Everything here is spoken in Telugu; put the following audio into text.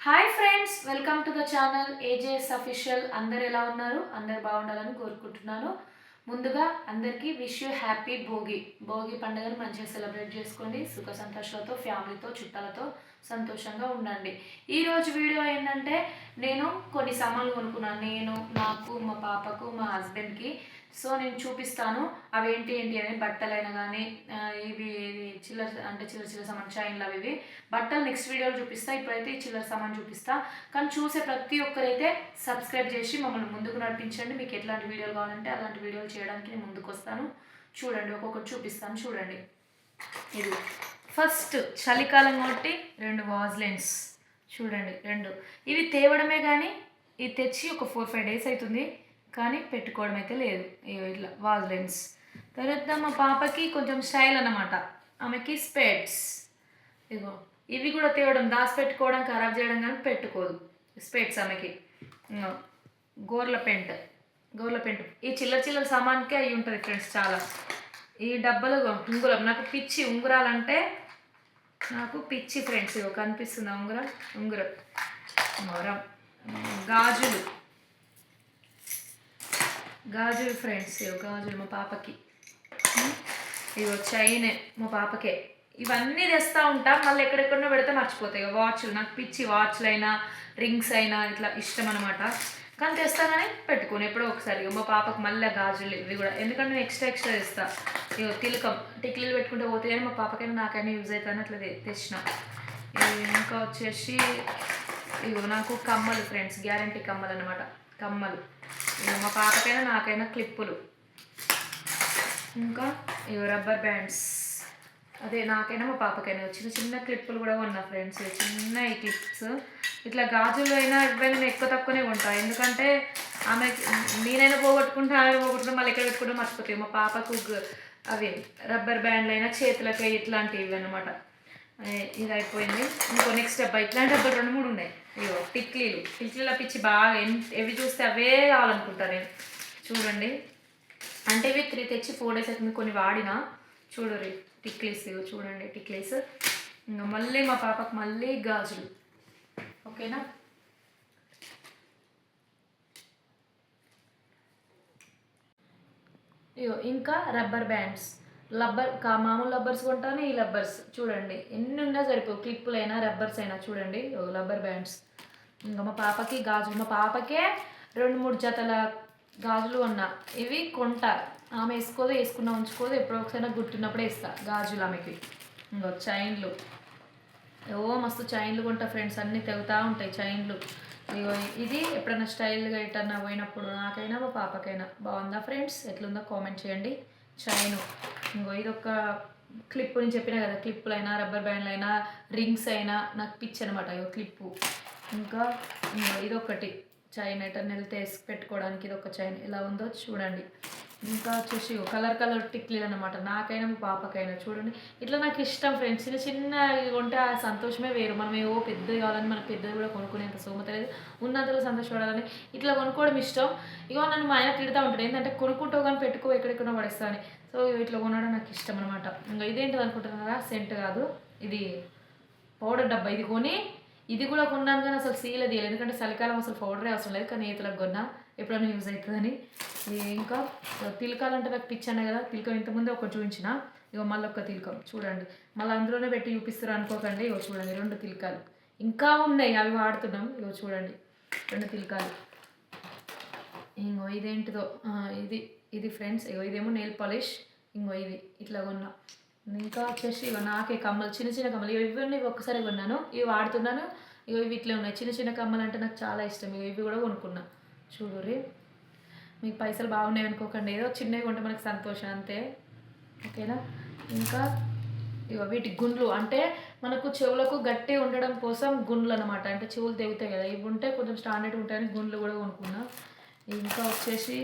Hi friends, welcome to the channel AJS official. అందరు ఎలా ఉన్నారు? అందరు బాగుండాలని కోరుకుంటున్నాను. ముందుగా అందరికీ wish you happy Bhogi. Bhogi పండుగను మంచిగా సెలబ్రేట్ చేసుకోండి. సుఖ సంతోషాలతో, ఫ్యామిలీతో, చుట్టాలతో సంతోషంగా ఉండండి. ఈరోజు వీడియో ఏంటంటే, నేను కొన్ని సామాన్లు కొనుక్కున్నాను. నాకు, మా పాపకు, మా హస్బెండ్కి. సో నేను చూపిస్తాను అవి ఏంటి అనేది. బట్టలైనా కానీ ఇవి చిల్లర సామాన్, చైన్లు అవి ఇవి. బట్టలు నెక్స్ట్ వీడియోలో చూపిస్తా. ఇప్పుడైతే ఈ చిల్లర సామాన్ చూపిస్తా. కానీ చూసే ప్రతి ఒక్కరైతే సబ్స్క్రైబ్ చేసి మమ్మల్ని ముందుకు నడిపించండి. మీకు ఎట్లాంటి వీడియోలు కావాలంటే అలాంటి వీడియోలు చేయడానికి నేను ముందుకు వస్తాను. చూడండి, ఒక్కొక్కటి చూపిస్తాను. చూడండి, ఇది ఫస్ట్ చలికాలం కాబట్టి 2 వాజ్లైన్స్. చూడండి, 2 ఇవి తేవడమే కానీ ఇది తెచ్చి ఒక 4-5 డేస్ అవుతుంది, కానీ పెట్టుకోవడం అయితే లేదు. ఇట్లా వాజ్లైన్స్. తర్వాత మా పాపకి కొంచెం స్టైల్ అన్నమాట, ఆమెకి స్పెట్స్. ఇగో ఇవి కూడా తేవడం, దాచిపెట్టుకోవడం, ఖరాబ్ చేయడం కానీ పెట్టుకోదు. స్పెట్స్ ఆమెకి. గోర్ల పెంట్. ఈ చిల్లర సామాన్కే అయి ఉంటుంది ఫ్రెండ్స్ చాలా. ఈ డబ్బలు ఉంగురం. నాకు పిచ్చి ఉంగురాలంటే, నాకు పిచ్చి ఫ్రెండ్స్. ఇగో కనిపిస్తుందా ఉంగురం. గాజులు ఫ్రెండ్స్. ఇగో గాజులు మా పాపకి. ఇగో చైన్ మా పాపకే. ఇవన్నీ తెస్తూ ఉంటా, మళ్ళీ ఎక్కడెక్కడో పెడితే మర్చిపోతాయి. ఇక వాచ్లు, నాకు పిచ్చి వాచ్లు అయినా రింగ్స్ అయినా ఇట్లా ఇష్టం అనమాట. కానీ తెస్తానని పెట్టుకోను ఎప్పుడో ఒకసారి. మా పాపకు మళ్ళీ గాజులు ఇవి కూడా, ఎందుకంటే నేను ఎక్స్ట్రా తెస్తా. ఇగో తిలకం, టిక్లీలు పెట్టుకుంటే పోతాయి కానీ మా పాపకైనా నాకైనా యూజ్ అవుతాయని అట్లా తెచ్చిన. ఇంకా వచ్చేసి ఇగో నాకు కమ్మలు ఫ్రెండ్స్, గ్యారంటీ కమ్మలు అనమాట. కమ్మలు మా పాపకైనా నాకైనా క్లిప్పులు. ఇంకా ఇవి రబ్బర్ బ్యాండ్స్, అదే నాకైనా మా పాపకైనా చిన్న క్లిప్పులు కూడా ఉన్నా ఫ్రెండ్స్. చిన్న ఈ క్లిప్స్ ఇట్లా గాజులు అయినా ఇవన్నీ నేను ఎక్కువ తక్కువనే కొంటా, ఎందుకంటే ఆమెకి నేనైనా పోగొట్టుకుంటా, ఆమె పోగొట్టుకుంటా, మళ్ళీ ఎక్కడ పెట్టుకుంటా మర్చిపోతాయి. మా పాపకు అవి రబ్బర్ బ్యాండ్లు అయినా చేతులకి ఇట్లాంటివి అనమాట. ఇది అయిపోయింది. ఇంకో నెక్స్ట్ డబ్బా, ఇట్లాంటి డబ్బా 2-3 ఉన్నాయి. ఇగో టిక్లీల పిచ్చి బాగా, ఎవి చూస్తే అవే కావాలనుకుంటా నేను. చూడండి, అంటే ఇవి 3 తెచ్చి 4 డేస్ అవుతుంది. కొన్ని వాడినా. చూడరు టిక్లీస్. ఇవి చూడండి టిక్లీస్. ఇంకా మళ్ళీ మా పాపకు మళ్ళీ గాజులు. ఓకేనా. ఇగో ఇంకా రబ్బర్ బ్యాండ్స్. మామూలు రబ్బర్స్ కొంటాను. ఈ రబ్బర్స్ చూడండి ఎన్ని ఉన్నా సరిపో, క్లిప్పులైనా రబ్బర్స్ అయినా. చూడండి రబ్బర్ బ్యాండ్స్. ఇంకా మా పాపకి గాజులు, మా పాపకే 2-3 జతల గాజులు ఉన్నా. ఇవి కొంటా, ఆమె వేసుకున్నా ఉంచుకోదు. ఎప్పుడో ఒకసారి గుర్తున్నప్పుడే ఇస్తా గాజులు ఆమెకి. ఇంకో చైన్లు, మస్తు చైన్లు కొంటా ఫ్రెండ్స్. అన్నీ తెగుతూ ఉంటాయి చైన్లు. ఇగో ఇది ఎప్పుడైనా స్టైల్గా ఎటన్నా పోయినప్పుడు నాకైనా మా పాపకైనా. బాగుందా ఫ్రెండ్స్? ఎట్లుందో కామెంట్ చేయండి. చైను. ఇంకో ఇది ఒక క్లిప్ అని చెప్పినా కదా, క్లిప్పులు అయినా రబ్బర్ బ్యాండ్లు అయినా రింగ్స్ అయినా నాకు పిచ్చి అనమాట. ఇగో క్లిప్పు. ఇంకా ఇదొకటి చైన్, ఎటన్నా వెళ్తే వేసి పెట్టుకోవడానికి. ఇది ఒక చైన్ ఎలా ఉందో చూడండి. ఇంకా వచ్చేసి కలర్ టిక్లీలు అనమాట, నాకైనా మా పాపకైనా. చూడండి ఇట్లా నాకు ఇష్టం ఫ్రెండ్స్. చిన్న కొంటే ఆ సంతోషమే వేరు. మనం పెద్దది కావాలని మనకు పెద్దది కూడా కొనుక్కునేంత సోమత లేదు. ఉన్నంతలో సంతోషపడాలని ఇట్లా కొనుక్కోవడం ఇష్టం. ఇగో నన్ను మా ఆయన తిడుతూ ఉంటాడు, ఏంటంటే కొనుక్కుంటావు కానీ పెట్టుకో, ఎక్కడెక్కడో పడేస్తా అని. సో ఇట్లా కొనడం నాకు ఇష్టం అనమాట. ఇంకా ఇదేంటిది అనుకుంటున్నారా? సెంట్ కాదు, ఇది పౌడర్ డబ్బా. ఇది కూడా కొన్నాను కానీ అసలు సీల్ తీయాలి, ఎందుకంటే చలికాలం అసలు పౌడరే అవసరం లేదు. కానీ ఈతలకు కొన్నా, ఎప్పుడైనా యూజ్ అవుతుందని. ఇంకా తిలకాలంటే నాకు పిచ్చాను కదా. తిలకం ఇంతకుముందే ఒకటి చూపించిన. ఇగో మళ్ళీ ఒక తిలకం చూడండి, మళ్ళీ అందులోనే పెట్టి చూపిస్తారు అనుకోకండి. ఇగో చూడండి 2 తిలకాలు ఇంకా ఉన్నాయి, అవి వాడుతున్నాం. ఇగో చూడండి 2 తిలకాలు. ఇంకో ఇదేంటిదో, ఇది ఫ్రెండ్స్. ఇగో ఇదేమో నెయిల్ పాలిష్. ఇంకో ఇది ఇట్లా కొన్నా. ఇంకా వచ్చేసి ఇగో నాకే కమ్మలు, చిన్న కమ్మలు. ఇవన్నీ ఒక్కసారి కొన్నాను, ఇవి వాడుతున్నాను. ఇవి ఇట్లా ఉన్నాయి చిన్న కమ్మలు అంటే నాకు చాలా ఇష్టం. ఇవి కూడా కొనుక్కున్నా. చూడుర్రి, మీకు పైసలు బాగున్నాయి అనుకోకండి, ఏదో చిన్నవి కొంటే మనకు సంతోషం అంతే. ఓకేనా. ఇంకా ఇగో వీటి గుండ్లు, అంటే మనకు చెవులకు గట్టి ఉండడం కోసం గుండ్లు అనమాట. అంటే చెవులు తెగుతాయి కదా, ఇవి ఉంటే కొంచెం స్టాండర్డ్ ఉంటాయని గుండ్లు కూడా కొనుక్కున్నా. ఇంకా వచ్చేసి